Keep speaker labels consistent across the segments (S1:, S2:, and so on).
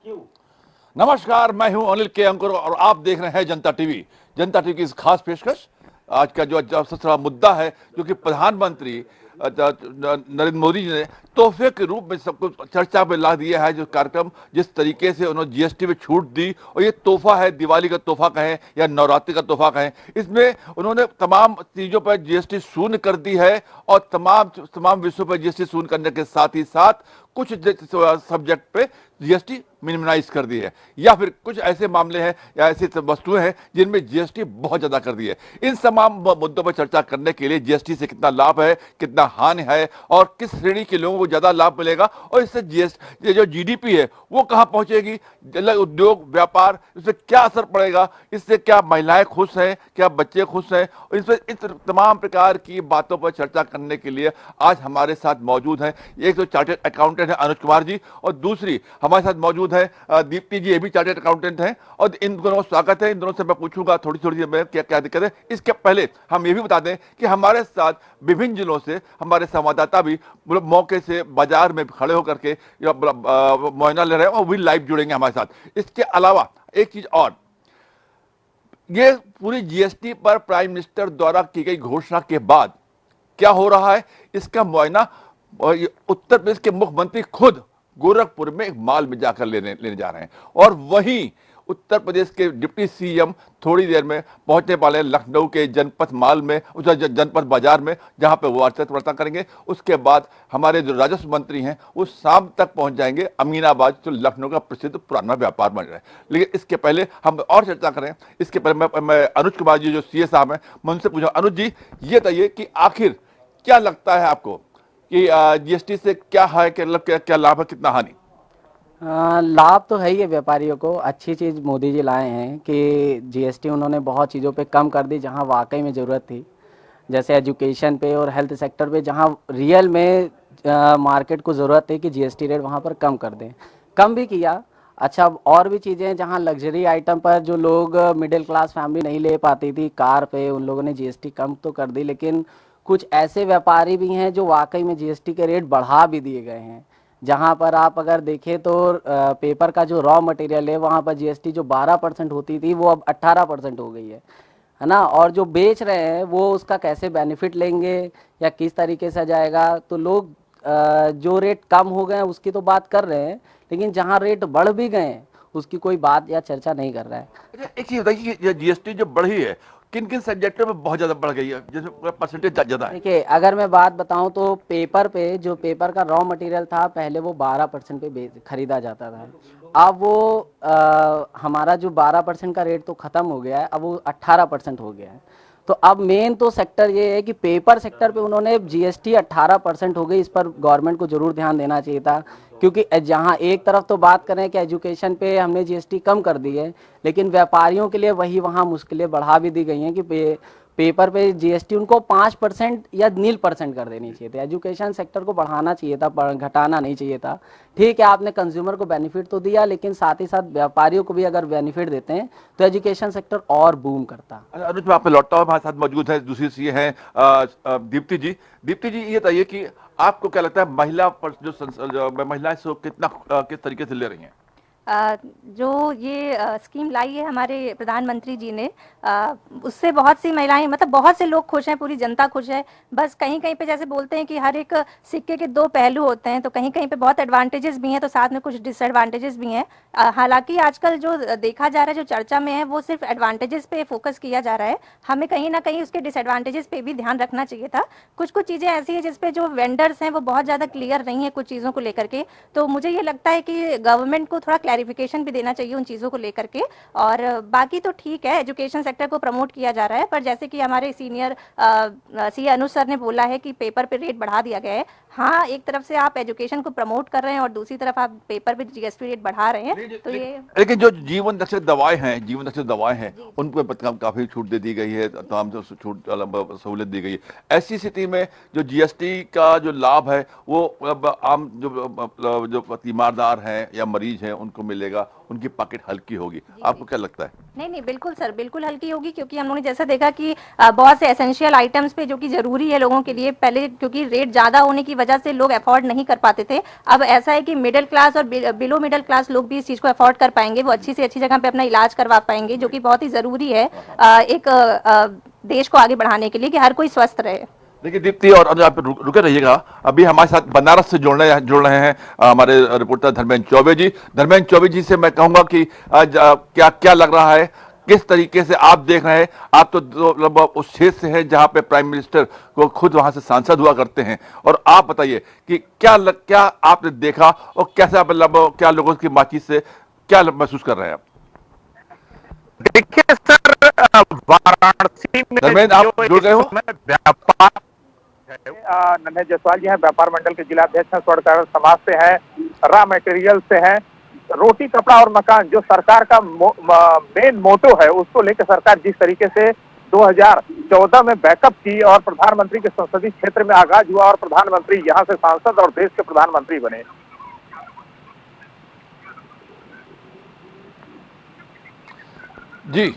S1: नमस्कार, मैं हूं अनिल के अंकुर और आप देख रहे हैं जनता टीवी। जनता टीवी की इस खास पेशकश आज का जो सबसे बड़ा मुद्दा है, जो कि प्रधानमंत्री नरेंद्र मोदी जी ने तोहफे के रूप में सबको चर्चा में ला दिया है। जो कार्यक्रम जिस तरीके से उन्होंने जीएसटी में छूट दी, और ये तोहफा है, दिवाली का तोहफा कहें या नवरात्रि का तोहफा कहें, इसमें उन्होंने तमाम चीजों पर जीएसटी शून्य कर दी है। और तमाम विषयों पर जीएसटी शून्य करने के साथ ही साथ कुछ सब्जेक्ट पे जीएसटी मिनिमाइज कर दी है, या फिर कुछ ऐसे मामले हैं या ऐसी वस्तुएं हैं जिनमें जीएसटी बहुत ज्यादा कर दी है। इन तमाम मुद्दों पर चर्चा करने के लिए जीएसटी से कितना लाभ है, कितना हानि है, और किस श्रेणी के लोगों को ज्यादा लाभ मिलेगा, और इससे जीएसटी जो जीडीपी है वो कहां पहुंचेगी, उद्योग व्यापार, इससे क्या असर पड़ेगा, इससे क्या महिलाएं खुश हैं, क्या बच्चे खुश हैं, इस तमाम प्रकार की बातों पर चर्चा करने के लिए आज हमारे साथ मौजूद हैं एक तो चार्टर्ड अकाउंटेंट है अनुज कुमार जी, और दूसरी हमारे साथ मौजूद है दीप्ति जी, ये भी चार्टर्ड अकाउंटेंट हैं। और इन दोनों का स्वागत है। इन दोनों से मैं पूछूंगा थोड़ी थोड़ी देर में क्या क्या दिक्कत है। इसके पहले हम ये भी बता दें कि हमारे साथ विभिन्न जिलों से हमारे संवाददाता भी मौके से बाजार में खड़े होकर के मुआयना ले रहे हैं, और भी लाइव जुड़ेंगे हमारे साथ। इसके अलावा एक चीज और, ये पूरी जीएसटी पर प्राइम मिनिस्टर द्वारा की गई घोषणा के बाद क्या हो रहा है, इसका मुआयना उत्तर प्रदेश के मुख्यमंत्री खुद गोरखपुर में एक माल में जाकर लेने जा रहे हैं। और वहीं उत्तर प्रदेश के डिप्टी सीएम थोड़ी देर में पहुंचने वाले हैं लखनऊ के जनपथ माल में, जनपथ बाजार में, जहां पे वो वार्ता करेंगे। उसके बाद हमारे जो राजस्व मंत्री हैं वो शाम तक पहुंच जाएंगे अमीनाबाद, जो लखनऊ का प्रसिद्ध पुराना व्यापार बन रहा है। लेकिन इसके पहले हम और चर्चा करें। इसके पहले मैं अनुज कुमार जी जो सीए साहब हैं, मैं उनसे पूछा, अनुज जी ये बताइए कि आखिर क्या लगता है आपको कि जीएसटी से क्या है, क्या लाभ है, कितना हानि?
S2: लाभ तो है ही है व्यापारियों को। अच्छी चीज़ मोदी जी लाए हैं कि जीएसटी उन्होंने बहुत चीज़ों पे कम कर दी जहां वाकई में ज़रूरत थी, जैसे एजुकेशन पे और हेल्थ सेक्टर पे, जहां रियल में मार्केट को ज़रूरत थी कि जीएसटी रेट वहां पर कम कर दें, कम भी किया। अच्छा, और भी चीज़ें जहां लग्जरी आइटम पर जो लोग मिडिल क्लास फैमिली नहीं ले पाती थी, कार पे, उन लोगों ने जीएसटी कम तो कर दी, लेकिन कुछ ऐसे व्यापारी भी हैं जो वाकई में जीएसटी के रेट बढ़ा भी दिए गए हैं। जहां पर आप अगर देखें तो पेपर का जो रॉ मटेरियल है वहां पर जीएसटी जो 12% होती थी वो अब 18% हो गई है ना। और जो बेच रहे हैं वो उसका कैसे बेनिफिट लेंगे या किस तरीके से जाएगा, तो लोग जो रेट कम हो गए उसकी तो बात कर रहे हैं, लेकिन जहां रेट बढ़ भी गए उसकी कोई बात या चर्चा नहीं कर रहा है।
S1: अच्छा, एक चीज बताइए कि जीएसटी जो बढ़ी है किन किन सब्जेक्टों में बहुत ज्यादा बढ़ गई है, जिसमें परसेंटेज ज्यादा है?
S2: देखिए, अगर मैं बात बताऊं तो पेपर पे, जो पेपर का रॉ मटेरियल था पहले वो 12% पे खरीदा जाता था। अब वो हमारा जो 12% का रेट तो ख़त्म हो गया है, अब वो 18% हो गया है। तो अब मेन तो सेक्टर ये है कि पेपर सेक्टर पे उन्होंने जीएसटी 18% हो गई, इस पर गवर्नमेंट को ज़रूर ध्यान देना चाहिए था। क्योंकि जहां एक तरफ तो बात करें कि एजुकेशन पे हमने जीएसटी कम कर दी है, लेकिन व्यापारियों के लिए वही वहां मुश्किलें बढ़ा भी दी गई हैं कि पेपर पे जीएसटी उनको 5% या 0% कर देनी चाहिए थी। एजुकेशन सेक्टर को बढ़ाना चाहिए था, घटाना नहीं चाहिए था। ठीक है, आपने कंज्यूमर को बेनिफिट तो दिया, लेकिन साथ ही साथ व्यापारियों को भी अगर बेनिफिट देते हैं तो एजुकेशन सेक्टर और बूम करता।
S1: अनुज, मैं आप पे लौटता हूँ। हमारे साथ मौजूद है दूसरी सीए हैं दीप्ति जी। दीप्ति जी ये बताइए कि आपको क्या लगता है जो महिलाएं सो कितना किस तरीके से ले रही हैं?
S3: जो ये स्कीम लाई है हमारे प्रधानमंत्री जी ने, उससे बहुत सी महिलाएं, मतलब बहुत से लोग खुश हैं, पूरी जनता खुश है। बस कहीं कहीं पे जैसे बोलते हैं कि हर एक सिक्के के दो पहलू होते हैं, तो कहीं कहीं पे बहुत एडवांटेजेस भी हैं तो साथ में कुछ डिसएडवांटेजेस भी हैं। हालांकि आजकल जो देखा जा रहा है, जो चर्चा में है, वो सिर्फ एडवांटेजेस पे फोकस किया जा रहा है। हमें कहीं ना कहीं उसके डिसएडवांटेजेस पे भी ध्यान रखना चाहिए था। कुछ कुछ चीज़ें ऐसी है जिसपे जो वेंडर्स हैं वो बहुत ज़्यादा क्लियर नहीं है कुछ चीज़ों को लेकर के। तो मुझे ये लगता है कि गवर्नमेंट को थोड़ा क्लैरिफिकेशन भी देना चाहिए उन चीज़ों को लेकर के। और बाकी तो ठीक है, एजुकेशन सेक्टर को प्रमोट किया जा रहा है, पर जैसे कि हमारे सीनियर सी अनुज सर ने बोला है कि पेपर पे रेट बढ़ा दिया गया है। हाँ, एक तरफ से आप एजुकेशन को प्रमोट कर रहे हैं और दूसरी तरफ आप पेपर पे जीएसटी रेट बढ़ा रहे हैं, तो ये।
S1: लेकिन जो जीवन रक्षक दवाएं हैं उन पर काफी छूट दे दी गई है, तमाम जो छूट सहूलियत दी गई है। ऐसी स्थिति में जो जीएसटी का जो लाभ है वो अब आम जो तीमारदार हैं या मरीज हैं उनको मिलेगा, उनकी पॉकेट हल्की होगी। आपको क्या लगता है?
S3: नहीं बिल्कुल सर, बिल्कुल हल्की होगी, क्योंकि हम लोगों ने जैसा देखा कि बहुत से एसेंशियल आइटम्स पे जो कि जरूरी है लोगों के लिए, पहले क्योंकि रेट ज्यादा होने की वजह से लोग अफोर्ड नहीं कर पाते थे। अब ऐसा है कि मिडिल क्लास और बिलो मिडिल क्लास लोग भी इस चीज को अफोर्ड कर पाएंगे, वो अच्छी से अच्छी जगह पे अपना इलाज करवा पाएंगे, जो कि बहुत ही जरूरी है एक देश को आगे बढ़ाने के लिए, कि हर कोई स्वस्थ रहे।
S1: देखिए दीप्ति और आप रुके रहिएगा, अभी हमारे साथ बनारस से जुड़ रहे हैं हमारे रिपोर्टर धर्मेंद्र चौबे जी। धर्मेंद्र चौबे जी से मैं कहूंगा कि आज क्या क्या लग रहा है, किस तरीके से आप देख रहे हैं? आप तो लगभग उस क्षेत्र से हैं जहां पे प्राइम मिनिस्टर को खुद वहां से सांसद हुआ करते हैं, और आप बताइए कि क्या आपने देखा और कैसा मतलब क्या लोगों की बातचीत से क्या महसूस कर रहे हैं आप?
S4: देखिए सर, वाराणसी में
S1: धर्मेंद्र, आप
S4: जो
S1: जुड़ गए
S4: इस
S1: हो?
S4: समय व्यापार नन्हे जायसवाल जी हैं, व्यापार मंडल के जिलाध्यक्ष हैं, स्वर्ण समाज से हैं, रॉ मटेरियल से हैं। रोटी कपड़ा और मकान जो सरकार का मेन मोटो है, उसको लेकर सरकार जिस तरीके से 2014 में बैकअप की और प्रधानमंत्री के संसदीय क्षेत्र में आगाज हुआ और प्रधानमंत्री यहाँ से सांसद और देश के प्रधानमंत्री बने।
S1: जी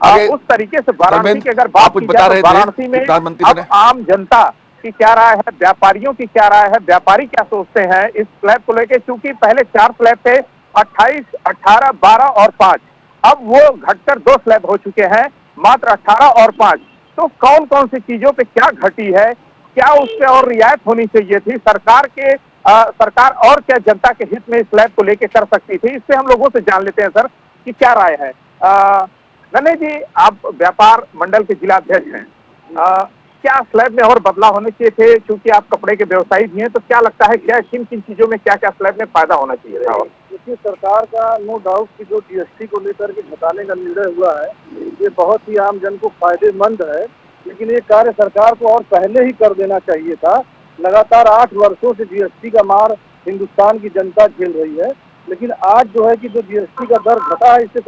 S4: उस तरीके से वाराणसी की अगर बात की जाए तो वाराणसी में अब आम जनता की क्या राय है, व्यापारियों की क्या राय है, व्यापारी क्या सोचते हैं इस स्लैब को लेकर? क्योंकि पहले 4 स्लैब थे, 28, 18, 12 और 5, अब वो घटकर 2 स्लैब हो चुके हैं, मात्र 18 और 5। तो कौन कौन सी चीजों पे क्या घटी है, क्या उस पे और रियायत होनी चाहिए थी? सरकार और क्या जनता के हित में इस स्लैब को लेकर कर सकती थी? इससे हम लोगों से जान लेते हैं सर कि क्या राय है। नन्हे जी, आप व्यापार मंडल के जिलाध्यक्ष हैं, क्या स्लैब में और बदलाव होने चाहिए थे? क्योंकि आप कपड़े के व्यवसायी भी हैं, तो क्या लगता है क्या किन किन चीजों में क्या क्या स्लैब में फायदा होना चाहिए था?
S5: क्योंकि सरकार का नो डाउट की जो जीएसटी को लेकर के घटाने का निर्णय हुआ है, ये बहुत ही आम जन को फायदेमंद है, लेकिन ये कार्य सरकार को और पहले ही कर देना चाहिए था। लगातार 8 वर्षों से जीएसटी का मार हिंदुस्तान की जनता झेल रही है, लेकिन आज जो है कि जो जीएसटी का दर घटा है, इससे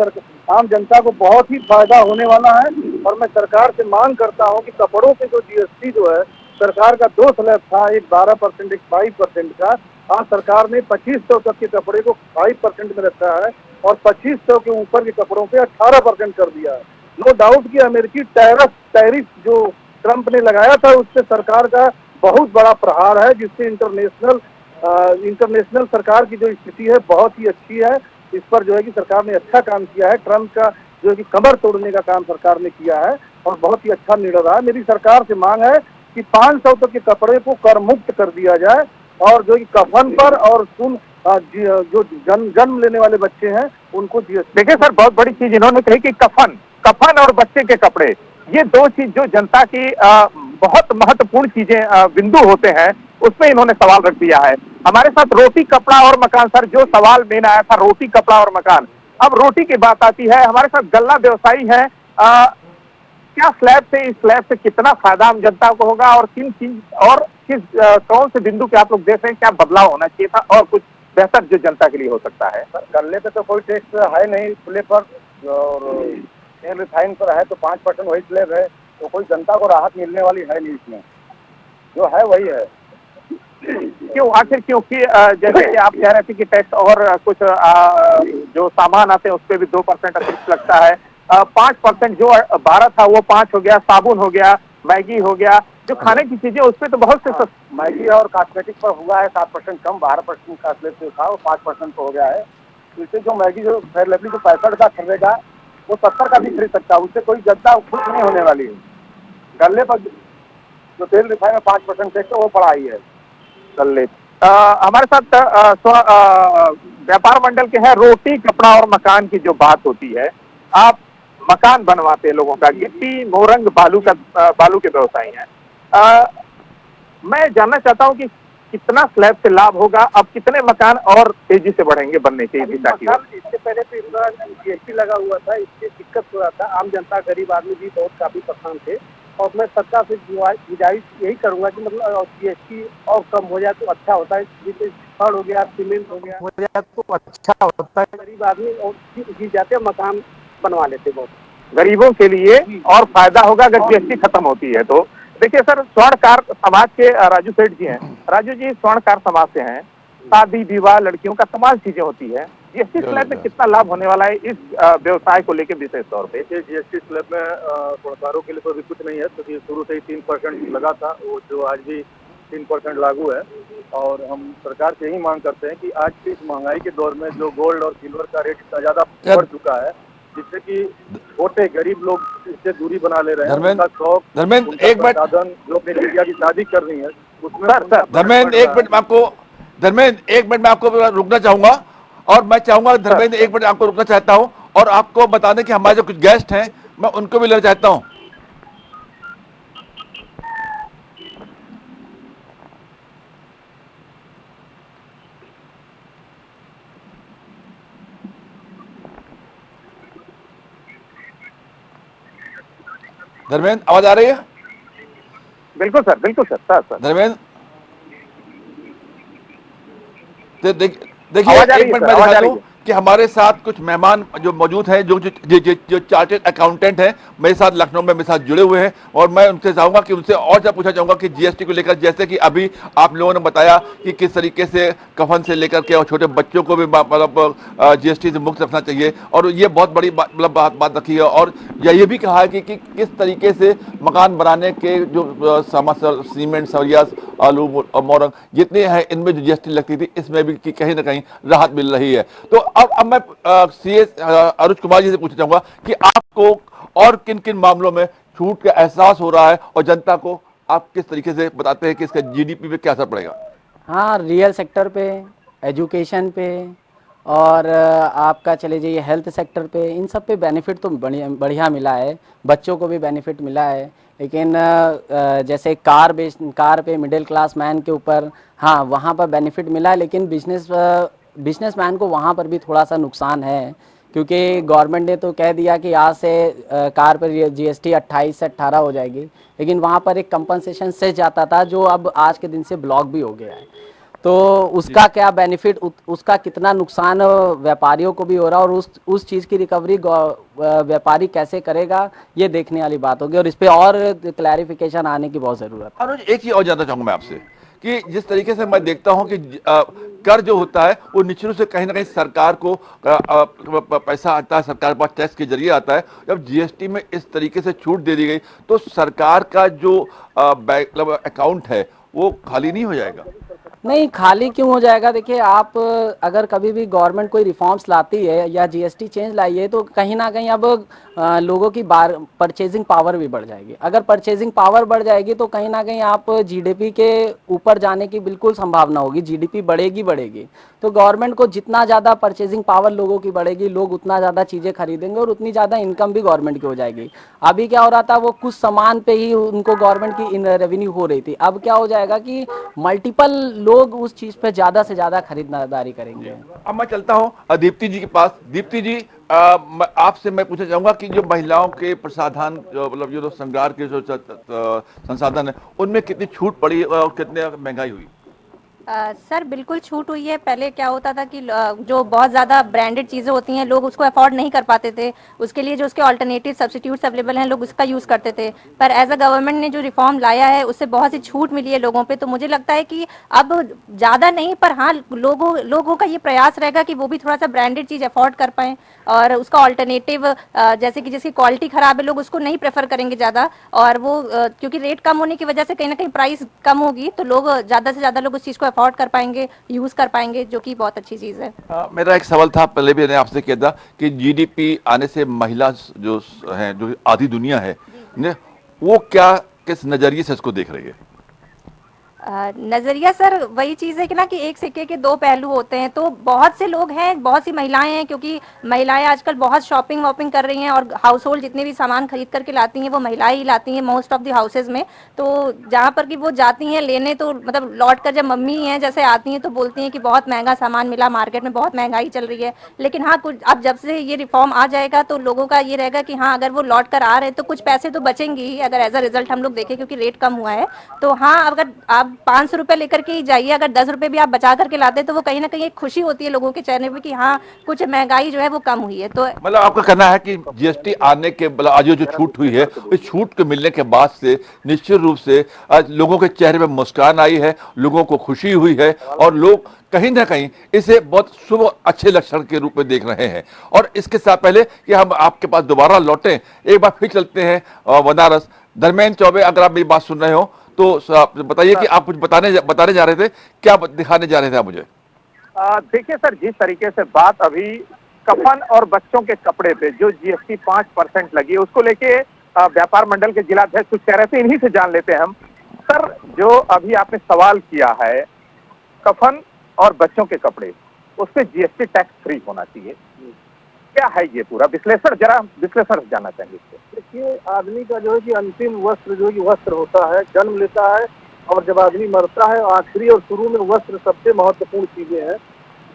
S5: आम जनता को बहुत ही फायदा होने वाला है। और मैं सरकार से मांग करता हूं कि कपड़ों पे जो जीएसटी जो है, सरकार का 2 स्लैब था, एक 12%, एक 5% का, आज सरकार ने 2500 तक के कपड़े को 5% में रखा है और 2500 के ऊपर के कपड़ों पे 18% कर दिया है। नो डाउट कि अमेरिकी टैरिफ जो ट्रंप ने लगाया था, उससे सरकार का बहुत बड़ा प्रहार है, जिससे इंटरनेशनल सरकार की जो स्थिति है बहुत ही अच्छी है। इस पर जो है कि सरकार ने अच्छा काम किया है। ट्रंप का जो है कि कमर तोड़ने का काम सरकार ने किया है और बहुत ही अच्छा निर्णय रहा। मेरी सरकार से मांग है कि 500 तक के कपड़े को कर मुक्त कर दिया जाए और जो कि कफन पर और जो जन्म लेने वाले बच्चे हैं उनको
S4: देखिए सर, बहुत बड़ी चीज इन्होंने कही कि कफन और बच्चे के कपड़े, ये 2 चीज जो जनता की बहुत महत्वपूर्ण चीजें बिंदु होते हैं, उसमें इन्होंने सवाल रख दिया है। हमारे साथ रोटी कपड़ा और मकान, सर जो सवाल मेन आया था रोटी कपड़ा और मकान, अब रोटी की बात आती है। हमारे साथ गल्ला व्यवसायी है, क्या इस स्लैब से कितना फायदा आम जनता को होगा और कौन से बिंदु पे आप लोग देख रहे हैं क्या बदलाव होना चाहिए था और कुछ बेहतर जो जनता के लिए हो सकता है?
S5: सर, गल्ले पे तो कोई टैक्स है नहीं, खुले पर और तेल रिफाइन पर है तो 5% वही स्लैब है, तो कोई जनता को राहत मिलने वाली है नहीं, इसमें जो है वही है।
S4: क्यों आखिर? क्योंकि जैसे कि आप कह रहे थे कि टैक्स और कुछ जो सामान आते हैं उस पर भी 2% अतिरिक्त लगता है, 5% जो 12 था वो 5 हो गया, साबुन हो गया, मैगी हो गया, जो खाने की चीजें उस पर तो बहुत से
S5: मैगी और कॉस्मेटिक पर हुआ है 7% कम, 12% का स्लैब जो था वो 5% हो गया है। इससे जो मैगी जो फेयर लवली जो 65 का खरीदेगा वो 70 का भी खरीद सकता है, उससे कोई जनता खुश नहीं होने वाली है। गल्ले पर जो तेल रिफाइन में 5% टैक्स वो पड़ा ही है गल्ले।
S4: हमारे साथ व्यापार मंडल के हैं, रोटी कपड़ा और मकान की जो बात होती है, आप मकान बनवाते हैं लोगों का, गिट्टी मोरंग बालू के व्यवसायी हैं। मैं जानना चाहता हूं कि कितना स्लैब से लाभ होगा, अब कितने मकान और तेजी से बढ़ेंगे बनने की दिशा की?
S5: इससे पहले तो जीएसटी लगा हुआ था, इससे दिक्कत हो रहा था, आम जनता गरीब आदमी भी बहुत काफी परेशान थे। और मैं सरकार से गुजारिश यही करूंगा कि मतलब जीएसटी और कम हो जाए तो अच्छा होता है। जैसे छड़ हो गया, सीमेंट हो गया
S4: तो अच्छा होता है,
S5: गरीब आदमी और जीत जाते मकान बनवा लेते, बहुत
S4: गरीबों के लिए और फायदा होगा अगर जीएसटी खत्म होती है तो। देखिए सर, स्वर्णकार समाज के राजू सेठ जी हैं। राजू जी स्वर्णकार समाज से हैं, शादी विवाह, लड़कियों का तमाम चीजें होती है। जीएसटी स्लैब में कितना लाभ होने वाला है इस व्यवसाय को लेकर विशेष तौर पे?
S5: देखिए, जीएसटी स्लैब में थोड़ाकारों के लिए तो अभी कुछ नहीं है, क्योंकि शुरू से ही 3% लगा था, वो जो आज भी 3% लागू है। और हम सरकार से यही मांग करते हैं कि आज की इस महंगाई के दौर में जो गोल्ड और सिल्वर का रेट इतना ज्यादा बढ़ चुका है, जिससे कि छोटे गरीब लोग इससे दूरी बना ले रहे हैं। उनका शौक,
S1: धर्मेंद्र
S5: उनका
S1: एक मिनट,
S5: साधन, जो अपनी बेटिया की शादी कर रही है उसमें
S1: धर्मेंद्र एक मिनट मैं आपको रुकना चाहूंगा, और मैं चाहूंगा धर्मेंद्र एक मिनट आपको रुकना चाहता हूं, और आपको बताने कि हमारे जो कुछ गेस्ट हैं मैं उनको भी लेना चाहता हूं। धर्मेंद्र आवाज आ रही है?
S4: बिल्कुल सर, बिल्कुल सर।
S1: धर्मेंद्र देखिए
S4: आवाज आ रही
S1: एक
S4: है
S1: मिनट
S4: सर,
S1: मैं
S4: आवाज आ
S1: दिखा
S4: रही
S1: दूं
S4: है।
S1: कि हमारे साथ कुछ मेहमान जो मौजूद हैं, जो चार्टेड अकाउंटेंट हैं, मेरे साथ लखनऊ में मेरे साथ जुड़े हुए हैं, और मैं उनसे चाहूंगा कि उनसे और क्या पूछना चाहूंगा कि जीएसटी को लेकर, जैसे कि अभी आप लोगों ने बताया कि किस तरीके से कफन से लेकर के और छोटे बच्चों को भी मतलब जीएसटी से मुक्त रखना चाहिए, और ये बहुत बड़ी बात रखी है, और ये भी कहा है कि किस तरीके से मकान बनाने के जो सामान, सीमेंट, सरिया, आलू और मोरंग जितने हैं, इनमें जो जीएसटी लगती थी, इसमें भी कहीं ना कहीं राहत मिल रही है। तो अब मैं सीएस अरुण कुमार जी से पूछना चाहूंगा कि आपको और किन किन मामलों में छूट का एहसास हो रहा है, और जनता को आप किस तरीके से बताते हैं कि इसका जीडीपी पे क्या असर पड़ेगा?
S2: हाँ, रियल सेक्टर पे, एजुकेशन पे, और आपका चले जाइए हेल्थ सेक्टर पे, इन सब पे बेनिफिट तो बढ़िया मिला है, बच्चों को भी बेनिफिट मिला है। लेकिन जैसे कार पे मिडिल क्लास मैन के ऊपर, हाँ वहाँ पर बेनिफिट मिला है, लेकिन बिजनेसमैन को वहाँ पर भी थोड़ा सा नुकसान है, क्योंकि गवर्नमेंट ने तो कह दिया कि आज से कार पर जीएसटी 28 से 18 हो जाएगी, लेकिन वहाँ पर एक कंपनसेशन सेस जाता था जो अब आज के दिन से ब्लॉक भी हो गया है। तो उसका क्या बेनिफिट, उसका कितना नुकसान व्यापारियों को भी हो रहा है, और उस चीज़ की रिकवरी व्यापारी कैसे करेगा, ये देखने वाली बात होगी, और इस पर और क्लैरिफिकेशन आने की बहुत ज़रूरत है।
S1: अनुज, एक चीज और जानना चाहूंगा मैं आपसे कि जिस तरीके से मैं देखता हूं कि कर जो होता है वो निश्चित से कहीं ना कहीं सरकार को पैसा आता है, सरकार के पास टैक्स के जरिए आता है। जब जीएसटी में इस तरीके से छूट दे दी गई तो सरकार का जो अकाउंट है वो खाली नहीं हो जाएगा?
S2: नहीं, खाली क्यों हो जाएगा? देखिए, आप अगर कभी भी गवर्नमेंट कोई रिफॉर्म्स लाती है या जीएसटी चेंज लाई है, तो कहीं ना कहीं अब लोगों की परचेजिंग पावर भी बढ़ जाएगी। अगर परचेजिंग पावर बढ़ जाएगी तो कहीं ना कहीं आप जीडीपी के ऊपर जाने की बिल्कुल संभावना होगी, जीडीपी बढ़ेगी। तो गवर्नमेंट को जितना ज़्यादा परचेजिंग पावर लोगों की बढ़ेगी, लोग उतना ज़्यादा चीज़ें खरीदेंगे, और उतनी ज़्यादा इनकम भी गवर्नमेंट की हो जाएगी। अभी क्या हो रहा था, वो कुछ सामान पे ही उनको गवर्नमेंट की रेवेन्यू हो रही थी, अब क्या हो जाएगा कि मल्टीपल लोग उस चीज पे ज्यादा से ज्यादा खरीदारी करेंगे।
S1: अब मैं चलता हूं दीप्ति जी के पास। दीप्ति जी, आपसे मैं पूछना चाहूंगा कि जो महिलाओं के प्रसाधन, मतलब जो श्रृंगार के जो संसाधन है, उनमें कितनी छूट पड़ी और कितने महंगाई हुई?
S3: सर बिल्कुल छूट हुई है। पहले क्या होता था कि जो बहुत ज़्यादा ब्रांडेड चीज़ें होती हैं लोग उसको अफोर्ड नहीं कर पाते थे, उसके लिए जो उसके ऑल्टरनेटिव सब्स्टिट्यूट्स अवेलेबल हैं लोग उसका यूज़ करते थे। पर एज अ गवर्नमेंट ने जो रिफॉर्म लाया है उससे बहुत सी छूट मिली है लोगों पे, तो मुझे लगता है कि अब ज़्यादा नहीं, पर हाँ लोगों का ये प्रयास रहेगा कि वो भी थोड़ा सा ब्रांडेड चीज़ अफोर्ड कर पाएँ, और उसका ऑल्टरनेटिव जैसे कि जिसकी क्वालिटी ख़राब है लोग उसको नहीं प्रेफर करेंगे ज़्यादा, और वो क्योंकि रेट कम होने की वजह से कहीं ना कहीं प्राइस कम होगी तो लोग ज़्यादा से ज़्यादा लोग उस चीज़ को अफोर्ड कर पाएंगे, यूज़ कर पाएंगे, जो कि बहुत अच्छी चीज़ है।
S1: मेरा एक सवाल था, पहले भी मैंने आपसे किया था कि जीडीपी आने से महिला जो है, जो आधी दुनिया है ने, वो क्या किस नजरिए से इसको देख रही है?
S3: नजरिया सर वही चीज़ है कि ना कि एक सिक्के के दो पहलू होते हैं। तो बहुत से लोग हैं, बहुत सी महिलाएं हैं, क्योंकि महिलाएं आजकल बहुत शॉपिंग वॉपिंग कर रही हैं, और हाउस होल्ड जितने भी सामान खरीद करके लाती हैं वो महिलाएं ही लाती हैं मोस्ट ऑफ द हाउसेज में। तो जहाँ पर कि वो जाती हैं लेने, तो मतलब लौट कर जब मम्मी हैं जैसे आती हैं तो बोलती हैं कि बहुत महंगा सामान मिला, मार्केट में बहुत महंगाई चल रही है। लेकिन हाँ, कुछ अब जब से ये रिफॉर्म आ जाएगा तो लोगों का ये रहेगा कि हाँ अगर वो लौट कर आ रहे हैं तो कुछ पैसे तो बचेंगे ही, अगर एज अ रिजल्ट हम लोग देखें, क्योंकि रेट कम हुआ है। तो हाँ, अगर आप आप 500 रुपए लेकर के ही जाइए, अगर 10 रुपए भी आप बचा करके लाते हैं तो वो कहीं ना कहीं एक खुशी होती है लोगों के चेहरे पे कि हाँ कुछ महंगाई जो है वो कम हुई है। तो
S1: मतलब आपका कहना है कि जीएसटी आने के मतलब आज ये जो छूट हुई है, इस छूट के मिलने के बाद से निश्चित रूप से आज लोगों के चेहरे पे मुस्कान आई है, लोगों को खुशी हुई है और लोग कहीं ना कहीं इसे बहुत शुभ अच्छे लक्षण के रूप में देख रहे हैं। और इसके साथ पहले कि हम आपके पास दोबारा लौटें, एक बार फिर चलते हैं बनारस। धर्मेंद्र चौबे, अगर आप मेरी बात सुन रहे हो तो बताइए कि आप कुछ बताने जा रहे थे, क्या दिखाने जा रहे थे आप मुझे?
S4: देखिए सर, जिस तरीके से बात अभी कफन और बच्चों के कपड़े पे जो जीएसटी 5% लगी है उसको लेके व्यापार मंडल के जिलाध्यक्ष कुछ कह रहे थे, इन्हीं से जान लेते हैं हम। सर, जो अभी आपने सवाल किया है, कफन और बच्चों के कपड़े, उस पे जीएसटी टैक्स फ्री होना चाहिए, क्या है ये पूरा विश्लेषण, जरा विश्लेषण जानना चाहेंगे इसको।
S5: देखिए, आदमी का जो है कि अंतिम वस्त्र जो है कि वस्त्र होता है, जन्म लेता है और जब आदमी मरता है, आखिरी और शुरू में वस्त्र सबसे महत्वपूर्ण चीजें हैं।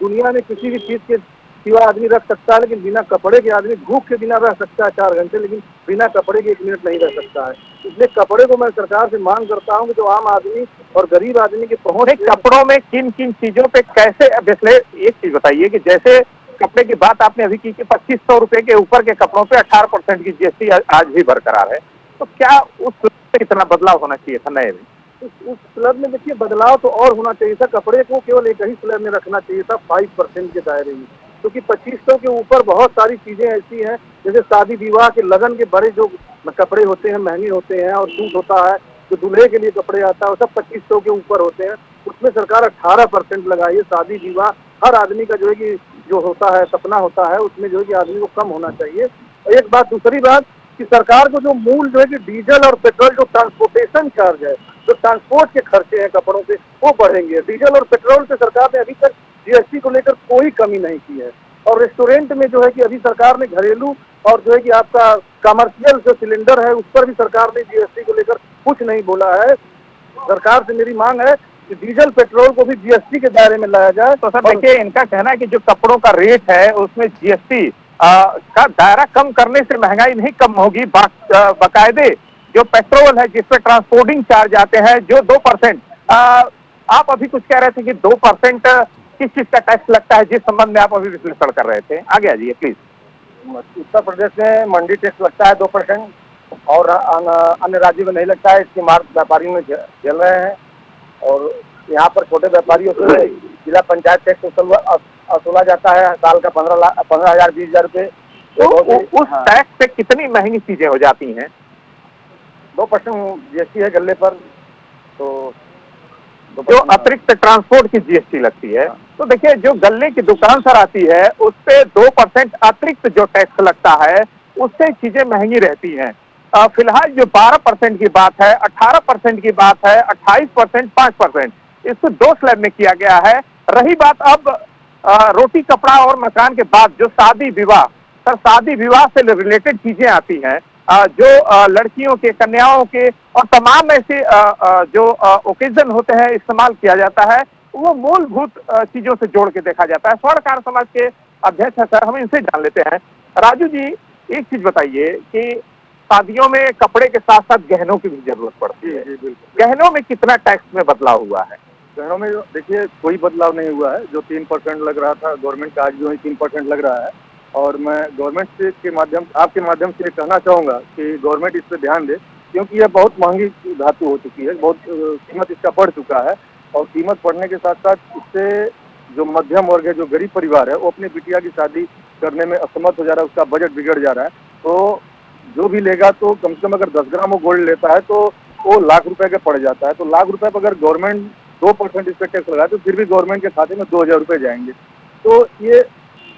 S5: दुनिया में किसी भी चीज के सिवा आदमी रख सकता है, लेकिन बिना कपड़े के आदमी भूख के बिना रह सकता है 4 घंटे, लेकिन बिना कपड़े के 1 मिनट नहीं रह सकता है। इसलिए कपड़े को मैं सरकार से मांग करता हूँ कि जो आम आदमी और गरीब आदमी की पहुंच,
S4: कपड़ों में किन किन चीजों पे कैसे एक चीज बताइए कि जैसे कपड़े की बात आपने अभी की कि 2500 रुपए के ऊपर के कपड़ों पे 18% की जीएसटी आज भी बरकरार है, तो क्या उस पे इतना बदलाव होना चाहिए था नए में?
S5: उस स्लैब में देखिए बदलाव तो और होना चाहिए था। कपड़े को केवल एक ही स्लैब में रखना चाहिए था 5% के दायरे में, क्योंकि 2500 के ऊपर बहुत सारी चीजें ऐसी हैं, जैसे शादी विवाह के लगन के बड़े जो कपड़े होते हैं महंगे होते हैं, और सूट होता है जो दूल्हे के लिए कपड़े आता है वो सब 2500 के ऊपर होते हैं। उसमें सरकार 18% लगाई है। शादी विवाह हर आदमी का जो है कि जो होता है सपना होता है, उसमें जो है कि आदमी को कम होना चाहिए। एक बात, दूसरी बात कि सरकार को जो मूल जो है कि डीजल और पेट्रोल जो ट्रांसपोर्टेशन चार्ज है, जो ट्रांसपोर्ट के खर्चे हैं कपड़ों के, वो बढ़ेंगे। डीजल और पेट्रोल पे सरकार ने अभी तक जीएसटी को लेकर कोई कमी नहीं की है। और रेस्टोरेंट में जो है कि अभी सरकार ने घरेलू और जो है कि आपका कमर्शियल जो सिलेंडर है उस पर भी सरकार ने जीएसटी को लेकर कुछ नहीं बोला है। सरकार से मेरी मांग है कि डीजल पेट्रोल को भी जीएसटी के दायरे में लाया जाए।
S4: तो सर देखिए, इनका कहना है कि जो कपड़ों का रेट है उसमें जीएसटी का दायरा कम करने से महंगाई नहीं कम होगी, बाकायदे जो पेट्रोल है जिसपे ट्रांसपोर्टिंग चार्ज आते हैं जो 2%, आप अभी कुछ कह रहे थे कि 2% किस चीज का टैक्स लगता है, जिस संबंध में आप अभी विश्लेषण कर रहे थे, आगे आ जाइए प्लीज।
S5: उत्तर प्रदेश में मंडी टैक्स लगता है 2% और अन्य राज्यों में नहीं लगता है। इसकी मार व्यापारियों में झेल रहे हैं और यहाँ पर छोटे व्यापारियों से जिला पंचायत टैक्स वसूला जाता है साल का 15,000 20,000 रुपये।
S4: तो उस टैक्स से कितनी महंगी चीजें हो जाती हैं?
S5: 2% जीएसटी है गल्ले पर, तो
S4: जो अतिरिक्त ट्रांसपोर्ट की जीएसटी लगती है, तो देखिए जो गल्ले की दुकान सर आती है उस पे 2% अतिरिक्त जो टैक्स लगता है उससे चीजें महंगी रहती हैं। फिलहाल जो 12% की बात है, 18% की बात है, 28%, 5%, इसको 2 स्लैब में किया गया है। रही बात अब रोटी कपड़ा और मकान के बाद जो शादी विवाह, सर शादी विवाह से रिलेटेड चीजें आती हैं, जो लड़कियों के, कन्याओं के और तमाम ऐसे जो ओकेजन होते हैं इस्तेमाल किया जाता है, वो मूलभूत चीजों से जोड़ के देखा जाता है। स्वर्णकार समाज के अध्यक्ष है सर, हम इनसे जान लेते हैं। राजू जी, एक चीज बताइए कि शादियों में कपड़े के साथ साथ गहनों की भी जरूरत पड़ती है, गहनों में कितना टैक्स में बदलाव हुआ है?
S5: गहनों में देखिए कोई बदलाव नहीं हुआ है। जो 3% लग रहा था गवर्नमेंट का, आज जो है 3% लग रहा है। और मैं गवर्नमेंट से के माध्यम, आपके माध्यम से कहना चाहूँगा कि गवर्नमेंट इस पर ध्यान दे, क्योंकि यह बहुत महंगी धातु हो चुकी है, बहुत कीमत इसका बढ़ चुका है। और कीमत बढ़ने के साथ साथ इससे जो मध्यम वर्ग है, जो गरीब परिवार है, वो अपनी बिटिया की शादी करने में असमर्थ हो जा रहा है, उसका बजट बिगड़ जा रहा है। तो जो भी लेगा तो कम से कम अगर 10 ग्राम वो गोल्ड लेता है तो वो लाख रुपए का पड़ जाता है। तो लाख रुपए पर अगर गवर्नमेंट 2% इस पर टैक्स लगाए तो फिर भी गवर्नमेंट के खाते में 2,000 रुपये जाएंगे। तो ये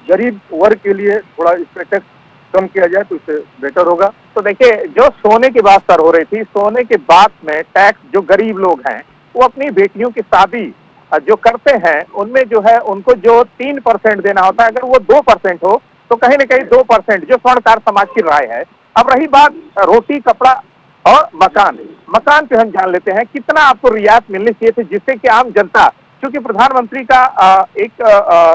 S5: गरीब वर्ग के लिए थोड़ा इस पर टैक्स कम किया जाए तो इससे बेटर होगा।
S4: तो देखिए, जो सोने की बात सर हो रही थी, सोने के बाद में टैक्स जो गरीब लोग हैं वो अपनी बेटियों की शादी जो करते हैं उनमें जो है उनको जो 3% देना होता है, अगर वो 2% हो तो कहीं ना कहीं 2%, जो स्वर्णकार समाज की राय है। अब रही बात रोटी कपड़ा और मकान पे हम जान लेते हैं कितना आपको रियायत मिलनी चाहिए थी, जिससे कि आम जनता, क्योंकि प्रधानमंत्री का एक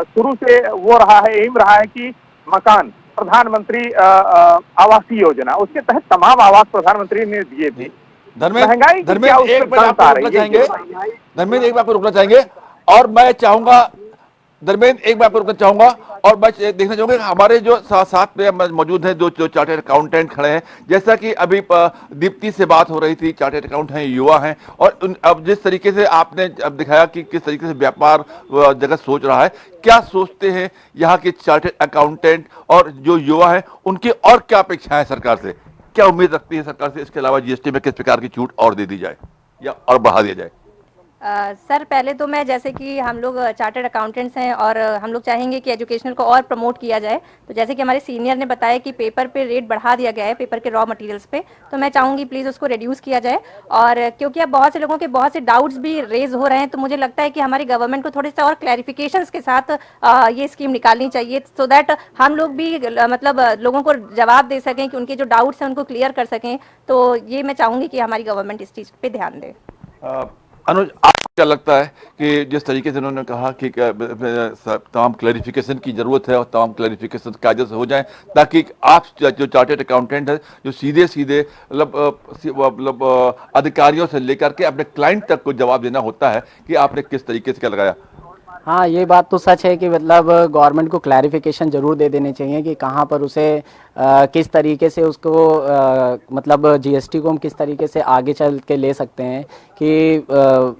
S4: शुरू से वो रहा है, एम रहा है कि मकान, प्रधानमंत्री आवासीय योजना, उसके तहत तमाम आवास प्रधानमंत्री ने दिए थे। महंगाई की क्या उस
S1: एक
S4: पर
S1: मिनट
S4: दंत आ
S1: आपको
S4: रही
S1: रुकना
S4: है?
S1: चाहेंगे, धर्मेंद्र एक बार आपको रुकना चाहेंगे, और मैं चाहूंगा धर्मेंद्र एक बार आपको रुकना चाहूंगा, और मैं देखना चाहूंगा कि हमारे जो साथ में मौजूद हैं जो चार्टर्ड अकाउंटेंट खड़े हैं, जैसा कि अभी दीप्ति से बात हो रही थी, चार्टर्ड अकाउंट हैं, युवा हैं, और अब जिस तरीके से आपने अब दिखाया कि किस तरीके से व्यापार जगत सोच रहा है, क्या सोचते हैं यहाँ के चार्टर्ड अकाउंटेंट और जो युवा हैं, उनकी और क्या अपेक्षाएं हैं सरकार से, क्या उम्मीद रखती है सरकार से, इसके अलावा जीएसटी में किस प्रकार की छूट और दे दी जाए या और बढ़ा दिया जाए?
S3: सर पहले तो मैं, जैसे कि हम लोग चार्टर्ड अकाउंटेंट्स हैं और हम लोग चाहेंगे कि एजुकेशनल को और प्रमोट किया जाए, तो जैसे कि हमारे सीनियर ने बताया कि पेपर पे रेट बढ़ा दिया गया है, पेपर के रॉ मटेरियल्स पे, तो मैं चाहूँगी प्लीज़ उसको रिड्यूस किया जाए। और क्योंकि अब बहुत से लोगों के बहुत से डाउट्स भी रेज हो रहे हैं, तो मुझे लगता है कि हमारी गवर्नमेंट को थोड़े से और क्लैरिफिकेशंस के साथ ये स्कीम निकालनी चाहिए, सो दैट हम लोग भी मतलब लोगों को जवाब दे सकें, कि उनके जो डाउट्स हैं उनको क्लियर कर सकें। तो ये मैं चाहूँगी कि हमारी गवर्नमेंट इस चीज़ पे ध्यान दे।
S1: अनुज, आपको क्या लगता है कि जिस तरीके से उन्होंने कहा कि तमाम क्लैरिफिकेशन की जरूरत है और तमाम क्लैरिफिकेशन कायदे से हो जाएं, ताकि आप जो चार्टर्ड अकाउंटेंट है, जो सीधे सीधे मतलब अधिकारियों से लेकर के अपने क्लाइंट तक को जवाब देना होता है कि आपने किस तरीके से क्या लगाया?
S2: हाँ, ये बात तो सच है कि मतलब गवर्नमेंट को क्लैरिफिकेशन ज़रूर दे देने चाहिए कि कहाँ पर उसे किस तरीके से उसको मतलब जीएसटी को हम किस तरीके से आगे चल के ले सकते हैं, कि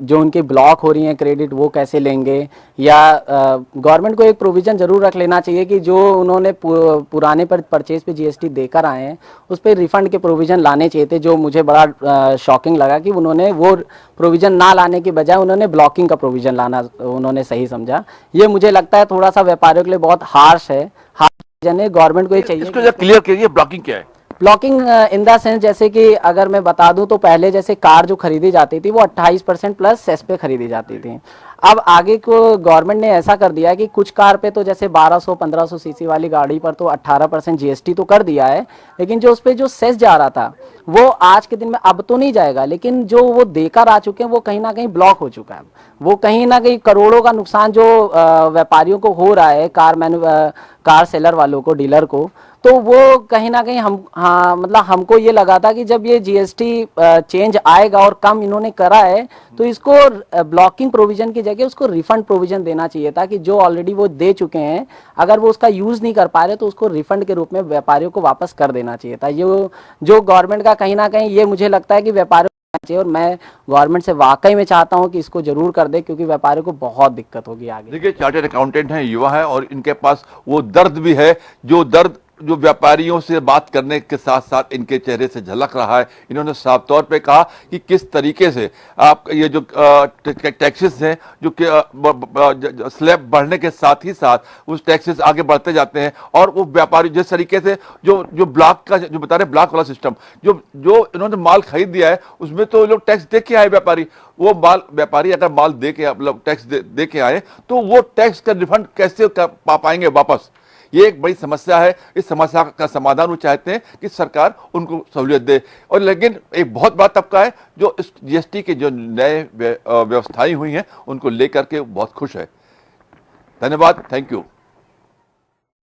S2: जो उनकी ब्लॉक हो रही हैं क्रेडिट वो कैसे लेंगे, या गवर्नमेंट को एक प्रोविज़न ज़रूर रख लेना चाहिए कि जो उन्होंने पुराने पर परचेज पे जीएसटी देकर आए हैं उस पर रिफ़ंड के प्रोविज़न लाने चाहिए थे। जो मुझे बड़ा शॉकिंग लगा कि उन्होंने वो प्रोविज़न ना लाने के बजाय उन्होंने ब्लॉकिंग का प्रोविज़न लाना उन्होंने सही समझा। ये मुझे लगता है थोड़ा सा व्यापारियों के लिए बहुत हार्श है, गवर्नमेंट को ये चाहिए।
S1: इसको जरा क्लियर करिए, ब्लॉकिंग क्या है?
S2: ब्लॉकिंग इन द सेंस, जैसे कि अगर मैं बता दूं तो पहले जैसे कार जो खरीदी जाती थी वो 28% प्लस सेस पे खरीदी जाती थी। अब आगे को गवर्नमेंट ने ऐसा कर दिया है कि कुछ कार पे तो जैसे 1200-1500 सीसी वाली गाड़ी पर तो 18% जीएसटी तो कर दिया है, लेकिन जो उस पर जो सेस जा रहा था वो आज के दिन में अब तो नहीं जाएगा, लेकिन जो वो देकर आ चुके हैं वो कहीं ना कहीं ब्लॉक हो चुका है। वो कहीं ना कहीं करोड़ों का नुकसान जो व्यापारियों को हो रहा है, कार सेलर वालों को, डीलर को, तो वो कहीं ना कहीं हम मतलब हमको ये लगा था कि जब ये जीएसटी चेंज आएगा और कम इन्होंने करा है तो इसको ब्लॉकिंग प्रोविजन की जगह उसको रिफंड प्रोविजन देना चाहिए था, कि जो ऑलरेडी वो दे चुके हैं अगर वो उसका यूज नहीं कर पा रहे तो उसको रिफंड के रूप में व्यापारियों को वापस कर देना चाहिए था। ये जो गवर्नमेंट का कहीं ना कहीं ये मुझे लगता है कि व्यापारियों चाहिए, और मैं गवर्नमेंट से वाकई में चाहता हूं कि इसको जरूर कर दे, क्योंकि व्यापारियों को बहुत दिक्कत होगी आगे।
S1: देखिए, चार्टर्ड अकाउंटेंट हैं, युवा है, और इनके पास वो दर्द भी है, जो दर्द जो व्यापारियों से बात करने के साथ साथ इनके चेहरे से झलक रहा है। इन्होंने साफ तौर पे कहा कि किस तरीके से आप ये जो टैक्सेस हैं, जो स्लैब बढ़ने के साथ ही साथ उस टैक्सेस आगे बढ़ते जाते हैं, और वो व्यापारी जिस तरीके से जो ब्लॉक का जो बता रहे, ब्लॉक वाला सिस्टम, जो इन्होंने माल खरीद दिया है उसमें तो लोग टैक्स दे के आए व्यापारी। वो व्यापारी अगर माल दे के मतलब टैक्स दे के आए तो वो टैक्स का रिफंड कैसे पा पाएंगे वापस? ये एक बड़ी समस्या है। इस समस्या का समाधान वो चाहते हैं कि सरकार उनको सहूलियत दे। और लेकिन एक बहुत बड़ा तबका है जो इस जीएसटी के जो नए व्यवस्थाएं हुई हैं उनको लेकर के बहुत खुश है। धन्यवाद, थैंक यू।